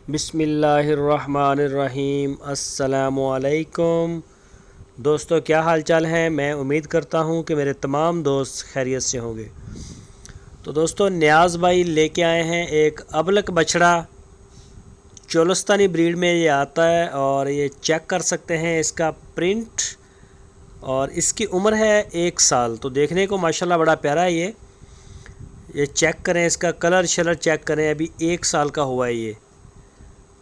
बिस्मिल्लाहिर्रहमानिर्रहीम। अस्सलामु अलैकुम दोस्तों, क्या हाल चाल है। मैं उम्मीद करता हूँ कि मेरे तमाम दोस्त खैरियत से होंगे। तो दोस्तों, नियाज़ भाई लेके आए हैं एक अबलक बछड़ा। चोलस्तानी ब्रीड में ये आता है और ये चेक कर सकते हैं इसका प्रिंट, और इसकी उम्र है 1 साल। तो देखने को माशाल्लाह बड़ा प्यारा है ये चेक करें, इसका कलर शलर चेक करें। अभी 1 साल का हुआ है ये।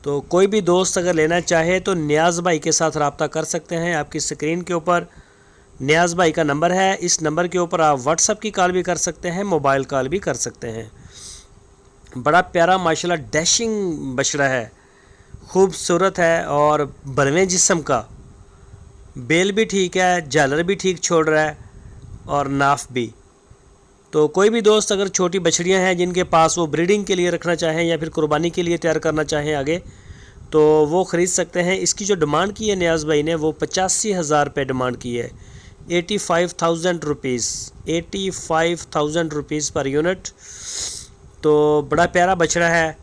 तो कोई भी दोस्त अगर लेना चाहे तो नियाज़ भाई के साथ रब्ता कर सकते हैं। आपकी स्क्रीन के ऊपर नियाज़ भाई का नंबर है। इस नंबर के ऊपर आप व्हाट्सअप की कॉल भी कर सकते हैं, मोबाइल कॉल भी कर सकते हैं। बड़ा प्यारा माशाल्लाह डैशिंग बछड़ा है, खूबसूरत है और भरवें जिस्म का। बेल भी ठीक है, झालर भी ठीक छोड़ रहा है और नाफ भी। तो कोई भी दोस्त अगर छोटी बछड़ियां हैं जिनके पास, वो ब्रीडिंग के लिए रखना चाहें या फिर कुर्बानी के लिए तैयार करना चाहें आगे, तो वो ख़रीद सकते हैं। इसकी जो डिमांड की है नियाज़ भाई ने, वो 85,000 रुपये डिमांड की है। 85,000 रुपीज़, 85,000 रुपीज़ पर यूनिट। तो बड़ा प्यारा बछड़ा है।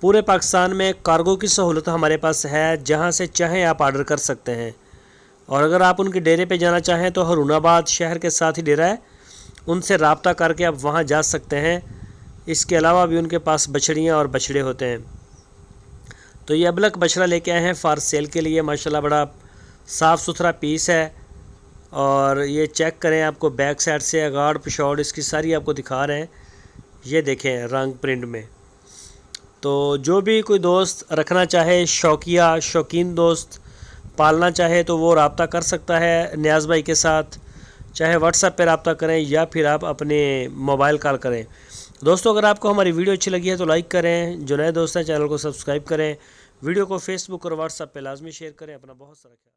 पूरे पाकिस्तान में कार्गो की सहूलत हमारे पास है, जहाँ से चाहें आप आर्डर कर सकते हैं। और अगर आप उनके डेरे पे जाना चाहें तो हरूनाबाद शहर के साथ ही डेरा है, उनसे रब्ता करके आप वहाँ जा सकते हैं। इसके अलावा भी उनके पास बछड़ियाँ और बछड़े होते हैं। तो ये अबलक बछड़ा लेके आए हैं फॉर सेल के लिए। माशाल्लाह बड़ा साफ़ सुथरा पीस है। और ये चेक करें, आपको बैक साइड से अगाड़ पिछौड़ इसकी सारी आपको दिखा रहे हैं। ये देखें रंग प्रिंट में। तो जो भी कोई दोस्त रखना चाहे, शौकीन दोस्त पालना चाहे, तो वो रब्ता कर सकता है नियाज़ भाई के साथ। चाहे व्हाट्सएप पर रब्ता करें या फिर आप अपने मोबाइल कॉल करें। दोस्तों, अगर आपको हमारी वीडियो अच्छी लगी है तो लाइक करें। जो नए दोस्त हैं चैनल को सब्सक्राइब करें। वीडियो को फेसबुक और व्हाट्सएप पे लाजमी शेयर करें। अपना बहुत सारा ख्याल।